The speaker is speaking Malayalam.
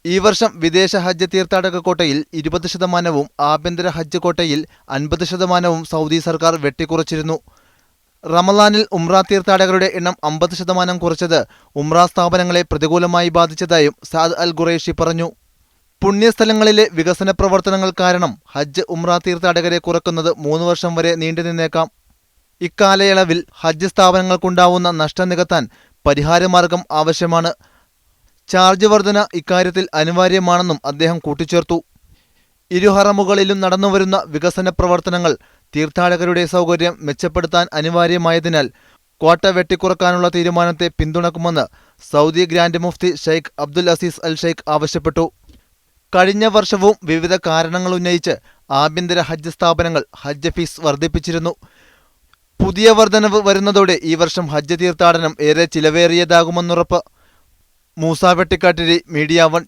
ഈ വർഷം വിദേശ ഹജ്ജ് തീർത്ഥാടക കോട്ടയിൽ 20%, ആഭ്യന്തര ഹജ്ജ് കോട്ടയിൽ 50% സൗദി സർക്കാർ വെട്ടിക്കുറച്ചിരുന്നു. റമദാനിൽ ഉംറ തീർത്ഥാടകരുടെ എണ്ണം 50% കുറച്ചത് ഉംറ സ്ഥാപനങ്ങളെ പ്രതികൂലമായി ബാധിച്ചതായും സഅദ് അൽ ഖുറൈഷി പറഞ്ഞു. പുണ്യസ്ഥലങ്ങളിലെ വികസന പ്രവർത്തനങ്ങൾ കാരണം ഹജ്ജ് ഉംറ തീർത്ഥാടകരെ കുറക്കുന്നത് 3 വർഷം വരെ നീണ്ടുനിന്നേക്കാം. ഇക്കാലയളവിൽ ഹജ്ജ് സ്ഥാപനങ്ങൾക്കുണ്ടാവുന്ന നഷ്ടം നികത്താൻ പരിഹാരമാർഗം ആവശ്യമാണ്. ചാർജ് വർധന ഇക്കാര്യത്തിൽ അനിവാര്യമാണെന്നും അദ്ദേഹം കൂട്ടിച്ചേർത്തു. ഇരുഹറമുകളിലും നടന്നുവരുന്ന വികസന പ്രവർത്തനങ്ങൾ തീർത്ഥാടകരുടെ സൗകര്യം മെച്ചപ്പെടുത്താൻ അനിവാര്യമായതിനാൽ ക്വാട്ട വെട്ടിക്കുറക്കാനുള്ള തീരുമാനത്തെ പിന്തുണക്കുമെന്ന് സൗദി ഗ്രാൻഡ് മുഫ്തി ഷെയ്ഖ് അബ്ദുൽ അസീസ് അൽ ഷെയ്ഖ് ആവശ്യപ്പെട്ടു. കഴിഞ്ഞ വർഷവും വിവിധ കാരണങ്ങളുന്നയിച്ച് ആഭ്യന്തര ഹജ്ജ് സ്ഥാപനങ്ങൾ ഹജ്ജ് ഫീസ് വർദ്ധിപ്പിച്ചിരുന്നു. പുതിയ വർധനവ് വരുന്നതോടെ ഈ വർഷം ഹജ്ജ് തീർത്ഥാടനം ഏറെ ചിലവേറിയതാകുമെന്നുറപ്പ്. മൂസ വെട്ടിക്കാട്ടിരി, മീഡിയ 1.